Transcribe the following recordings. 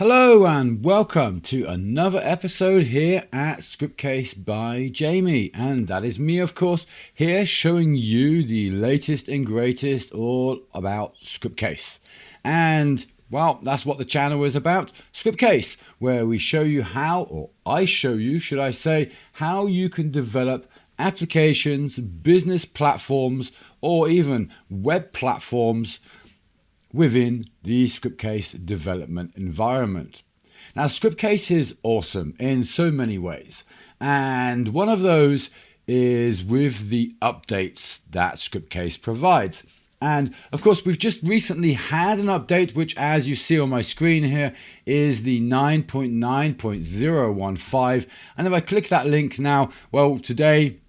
Hello and welcome to another episode here at Scriptcase by Jamie, and that is me, of course, here showing you the latest and greatest all about Scriptcase. And well, that's what the channel is about, Scriptcase, where we show you how, or I show you, should I say, how you can develop applications, business platforms, or even web platforms within the Scriptcase development environment. Now, Scriptcase is awesome in so many ways, and one of those is with the updates that Scriptcase provides. And of course, we've just recently had an update, which, as you see on my screen here, is the 9.9.015. And if I click that link now, well, today,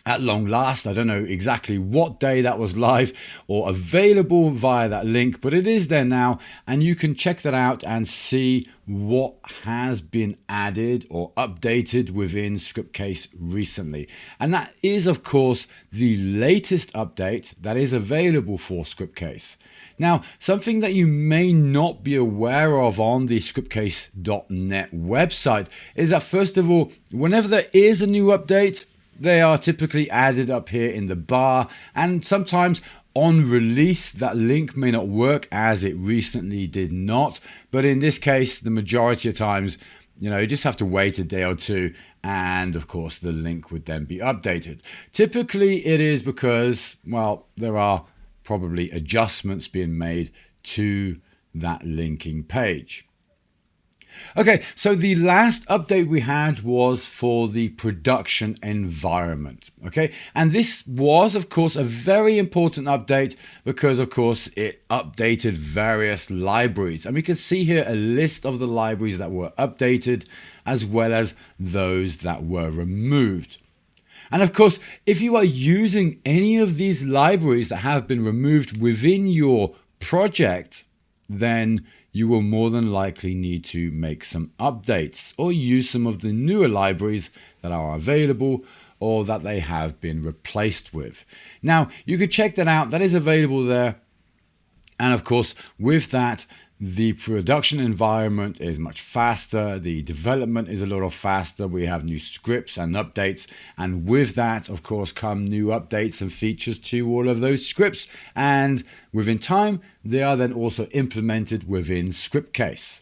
at long last, I don't know exactly what day that was live or available via that link, but it is there now, and you can check that out and see what has been added or updated within Scriptcase recently. And that is, of course, the latest update that is available for Scriptcase. Now, something that you may not be aware of on the scriptcase.net website is that, first of all, whenever there is a new update, they are typically added up here in the bar, and sometimes on release that link may not work as it recently did not. But in this case, the majority of times, you just have to wait a day or two, and of course the link would then be updated. Typically it is because, well, there are probably adjustments being made to that linking page. Okay, so the last update we had was for the production environment, okay? And this was, of course, a very important update because, of course, it updated various libraries. And we can see here a list of the libraries that were updated as well as those that were removed. And of course, if you are using any of these libraries that have been removed within your project, then you will more than likely need to make some updates or use some of the newer libraries that are available or that they have been replaced with. Now, you could check that out. That is available there. And of course, with that, the production environment is much faster. The development is a little faster. We have new scripts and updates. And with that, of course, come new updates and features to all of those scripts. And within time, they are then also implemented within Scriptcase.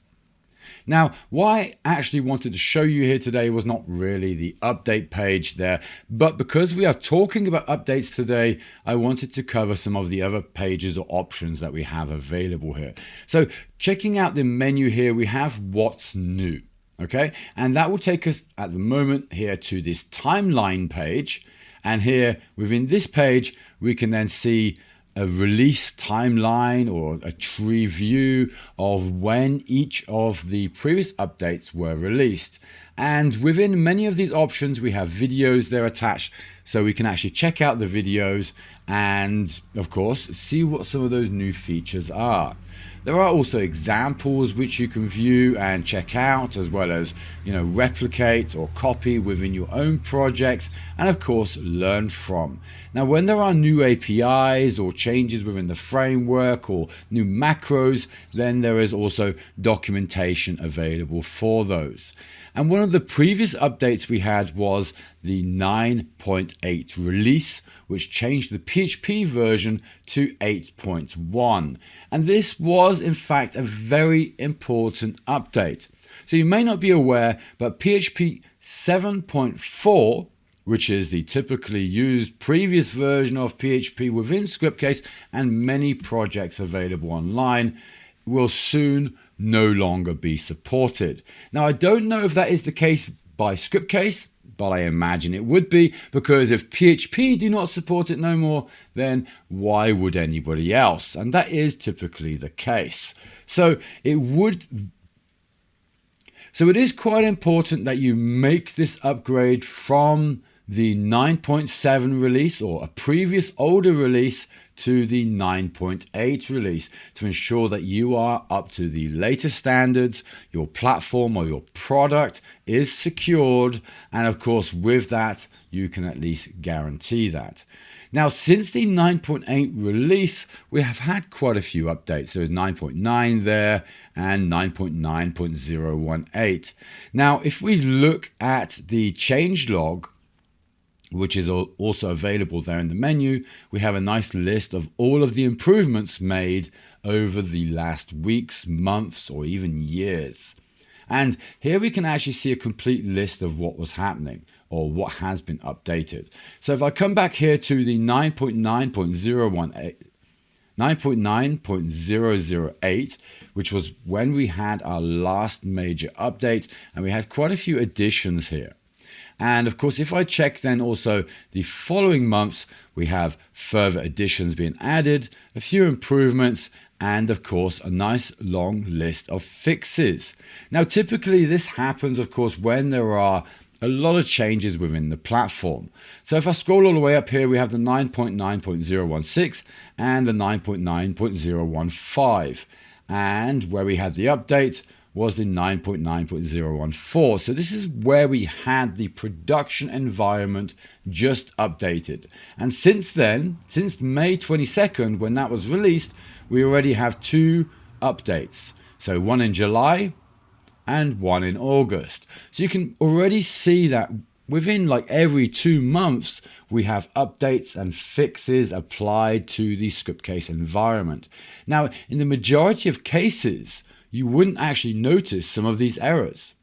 Now, what I actually wanted to show you here today was not really the update page there, but because we are talking about updates today, I wanted to cover some of the other pages or options that we have available here. So checking out the menu here, we have what's new, okay? And that will take us at the moment here to this timeline page. And here within this page, we can then see a release timeline or a tree view of when each of the previous updates were released. And within many of these options, we have videos there attached, so we can actually check out the videos and, of course, see what some of those new features are. There are also examples which you can view and check out, as well as, replicate or copy within your own projects, and of course, learn from. Now, when there are new APIs or changes within the framework or new macros, then there is also documentation available for those. And one of the previous updates we had was the 9.8 release, which changed the PHP version to 8.1. And this was, in fact, a very important update. So you may not be aware, but PHP 7.4, which is the typically used previous version of PHP within Scriptcase and many projects available online, will soon no longer be supported. Now, I don't know if that is the case by Scriptcase, but I imagine it would be, because if PHP do not support it no more, then why would anybody else? And that is typically the case. So it is quite important that you make this upgrade from the 9.7 release or a previous older release to the 9.8 release to ensure that you are up to the latest standards, your platform or your product is secured, and of course with that you can at least guarantee that. Now, since the 9.8 release, we have had quite a few updates. There's 9.9 there and 9.9.018. Now, if we look at the changelog, which is also available there in the menu, we have a nice list of all of the improvements made over the last weeks, months, or even years. And here we can actually see a complete list of what was happening or what has been updated. So if I come back here to the 9.9.008, which was when we had our last major update, and we had quite a few additions here. And of course, if I check then also the following months, we have further additions being added, a few improvements, and of course, a nice long list of fixes. Now, typically this happens, of course, when there are a lot of changes within the platform. So if I scroll all the way up here, we have the 9.9.016 and the 9.9.015. And where we had the update was the 9.9.014. So this is where we had the production environment just updated. And since then, since May 22nd, when that was released, we already have 2 updates. So one in July and one in August. So you can already see that within like every 2 months, we have updates and fixes applied to the Scriptcase environment. Now, in the majority of cases, you wouldn't actually notice some of these errors.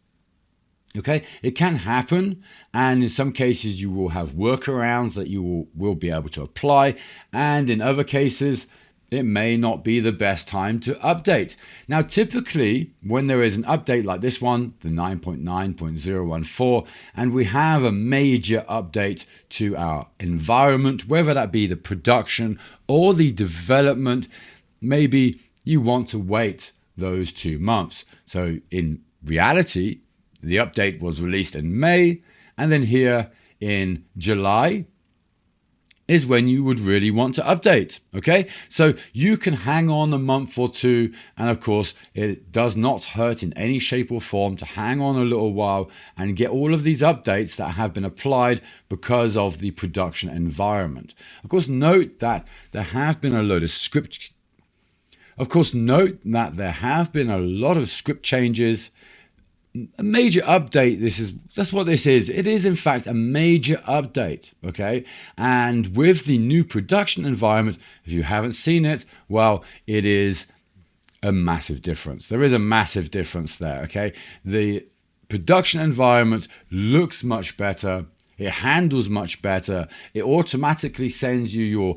Okay, it can happen, and in some cases you will have workarounds that you will be able to apply, and in other cases it may not be the best time to update. Now, typically when there is an update like this one, the 9.9.014, and we have a major update to our environment, whether that be the production or the development, maybe you want to wait those 2 months. So in reality, the update was released in May, and then here in July is when you would really want to update. Okay, so you can hang on a month or 2, and of course it does not hurt in any shape or form to hang on a little while and get all of these updates that have been applied because of the production environment. Of course, note that there have been a load of script changes. A major update, that's what this is. It is in fact a major update, okay? And with the new production environment, if you haven't seen it, well, it is a massive difference. There is a massive difference there, okay? The production environment looks much better. It handles much better. It automatically sends you your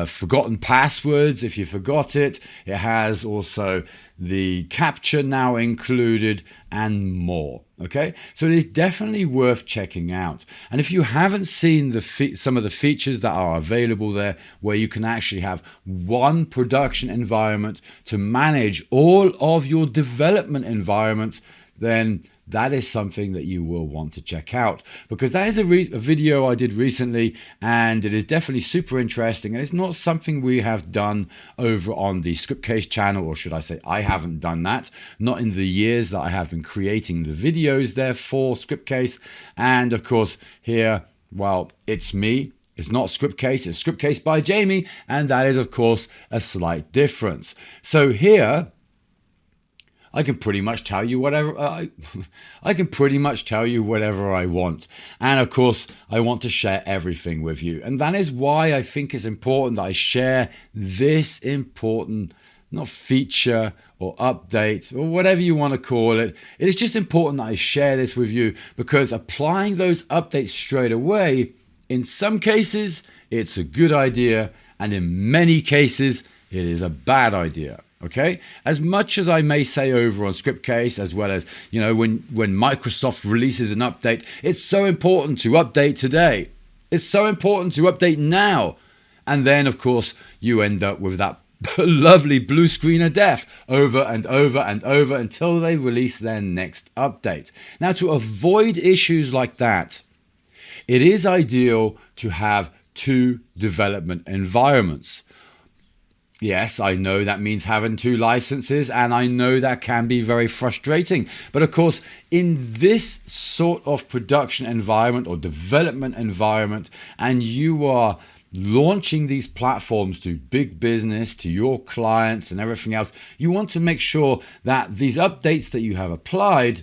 forgotten passwords if you forgot it. It has also the capture now included and more. Okay, so it is definitely worth checking out. And if you haven't seen some of the features that are available there, where you can actually have one production environment to manage all of your development environments, then that is something that you will want to check out, because that is a video I did recently, and it is definitely super interesting, and it's not something we have done over on the Scriptcase channel, or should I say I haven't done that, not in the years that I have been creating the videos there for Scriptcase. And of course here, well, it's me. It's not Scriptcase, it's Scriptcase by Jamie, and that is of course a slight difference. So here I can pretty much tell you whatever I want. And of course, I want to share everything with you. And that is why I think it's important that I share this important, not feature or update or whatever you want to call it. It is just important that I share this with you, because applying those updates straight away, in some cases, it's a good idea. And in many cases, it is a bad idea. Okay, as much as I may say over on Scriptcase, as well as, you know, when Microsoft releases an update, it's so important to update today. It's so important to update now. And then, of course, you end up with that lovely blue screen of death over and over and over until they release their next update. Now, to avoid issues like that, it is ideal to have 2 development environments. Yes, I know that means having 2 licenses, and I know that can be very frustrating. But of course, in this sort of production environment or development environment, and you are launching these platforms to big business, to your clients and everything else, you want to make sure that these updates that you have applied,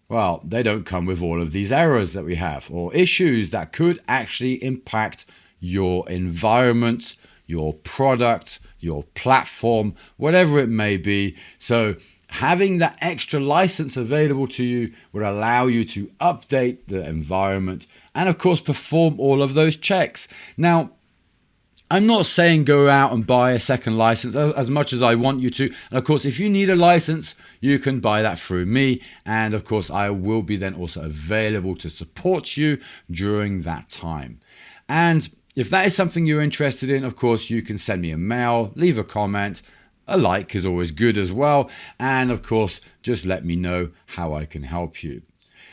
well, they don't come with all of these errors that we have or issues that could actually impact your environment, your product, your platform, whatever it may be. So having that extra license available to you would allow you to update the environment and of course perform all of those checks. Now, I'm not saying go out and buy a second license as much as I want you to. And of course, if you need a license, you can buy that through me. And of course, I will be then also available to support you during that time. And if that is something you're interested in, of course, you can send me a mail, leave a comment. A like is always good as well. And of course, just let me know how I can help you.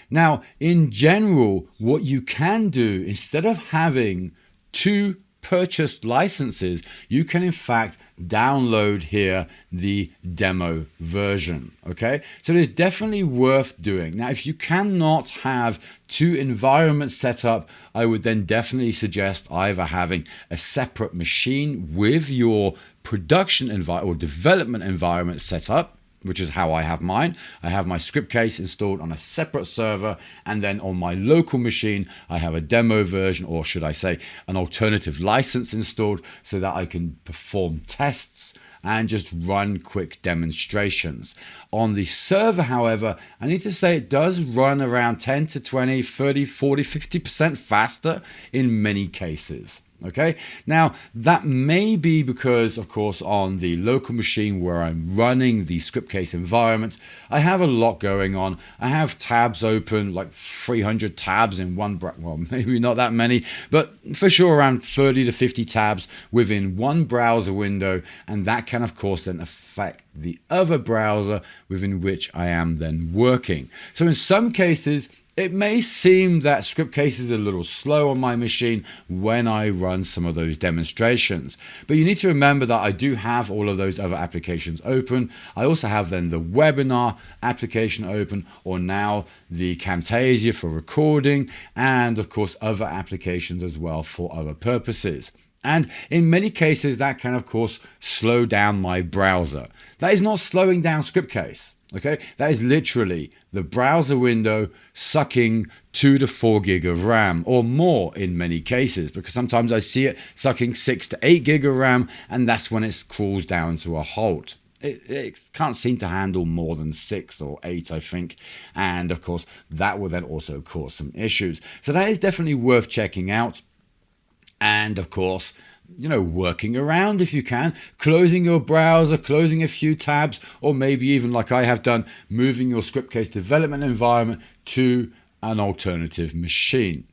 Now, in general, what you can do, instead of having two purchased licenses, you can in fact download here the demo version. Okay, so it's definitely worth doing. Now, if you cannot have two environments set up, I would then definitely suggest either having a separate machine with your production environment or development environment set up, which is how I have mine. I have my Scriptcase installed on a separate server, and then on my local machine, I have a demo version, or should I say an alternative license installed so that I can perform tests and just run quick demonstrations. On the server, however, I need to say it does run around 10 to 20, 30, 40, 50% faster in many cases. Okay, now that may be because, of course, on the local machine where I'm running the Scriptcase environment, I have a lot going on. I have tabs open, like 300 tabs in one, well, maybe not that many, but for sure around 30 to 50 tabs within one browser window. And that can, of course, then affect the other browser within which I am then working. So in some cases, it may seem that Scriptcase is a little slow on my machine when I run some of those demonstrations. But you need to remember that I do have all of those other applications open. I also have then the webinar application open, or now the Camtasia for recording, and of course other applications as well for other purposes. And in many cases, that can of course slow down my browser. That is not slowing down Scriptcase. Okay, that is literally the browser window sucking 2 to 4 gig of RAM or more in many cases, because sometimes I see it sucking 6 to 8 gig of RAM, and that's when it crawls down to a halt. It can't seem to handle more than 6 or 8, I think. And of course, that will then also cause some issues. So that is definitely worth checking out. And of course, working around if you can, closing your browser, closing a few tabs, or maybe even like I have done, moving your Scriptcase development environment to an alternative machine.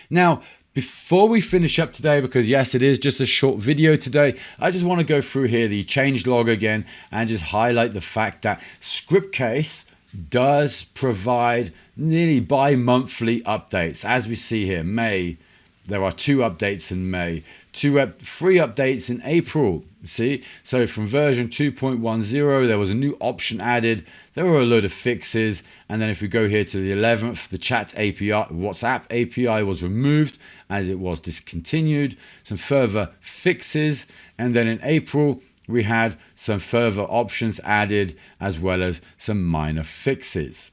Now, before we finish up today, because yes, it is just a short video today, I just want to go through here the changelog again and just highlight the fact that Scriptcase does provide nearly bi-monthly updates. As we see here, May, there are 2 updates in May, 3 updates in April. See, so from version 2.10, there was a new option added. There were a load of fixes, and then if we go here to the 11th, the chat API, WhatsApp API was removed as it was discontinued. Some further fixes, and then in April we had some further options added as well as some minor fixes.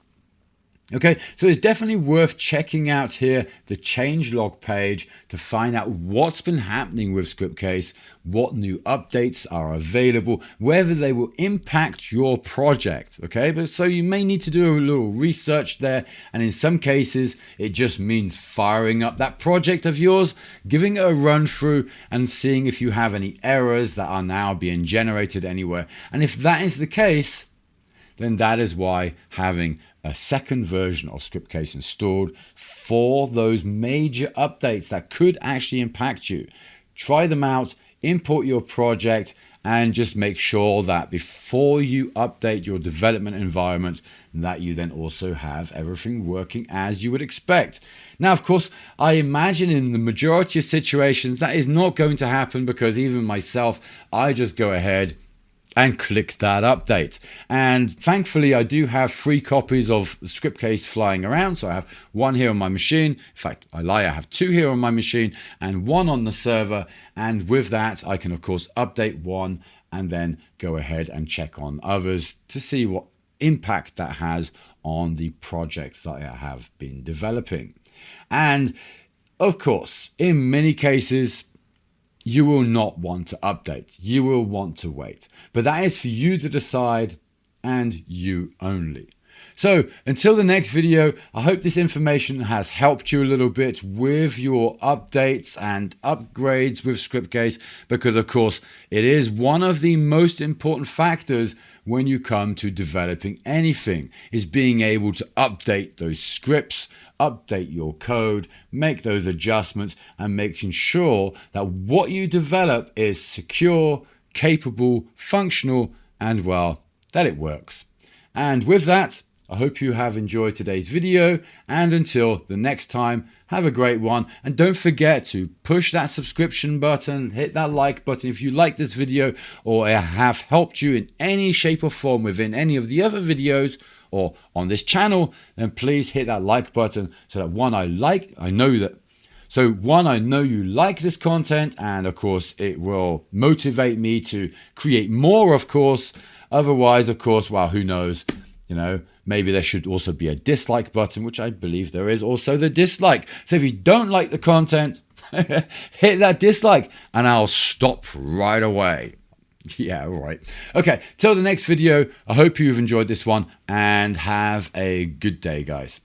Okay, so it's definitely worth checking out here the changelog page to find out what's been happening with Scriptcase, what new updates are available, whether they will impact your project. Okay, but so you may need to do a little research there, and in some cases it just means firing up that project of yours, giving it a run through and seeing if you have any errors that are now being generated anywhere. And if that is the case, then that is why having a second version of Scriptcase installed for those major updates that could actually impact you. Try them out, import your project, and just make sure that before you update your development environment, that you then also have everything working as you would expect. Now, of course, I imagine in the majority of situations that is not going to happen, because even myself, I just go ahead, and click that update. And thankfully, I do have 3 copies of Scriptcase flying around. So I have 1 here on my machine. In fact, I lie, I have 2 here on my machine and 1 on the server. And with that, I can, of course, update one and then go ahead and check on others to see what impact that has on the projects that I have been developing. And of course, in many cases, you will not want to update. You will want to wait. But that is for you to decide and you only. So until the next video, I hope this information has helped you a little bit with your updates and upgrades with Scriptcase, because of course it is one of the most important factors when you come to developing anything, is being able to update those scripts, update your code, make those adjustments, and making sure that what you develop is secure, capable, functional, and well, that it works. And with that, I hope you have enjoyed today's video, and until the next time, have a great one. And don't forget to push that subscription button, hit that like button if you like this video or it have helped you in any shape or form within any of the other videos or on this channel, then please hit that like button so that I know you like this content, and of course it will motivate me to create more, of course. Otherwise, of course, well, who knows, maybe there should also be a dislike button, which I believe there is also the dislike. So if you don't like the content, hit that dislike and I'll stop right away. Yeah, all right. Okay, till the next video, I hope you've enjoyed this one and have a good day, guys.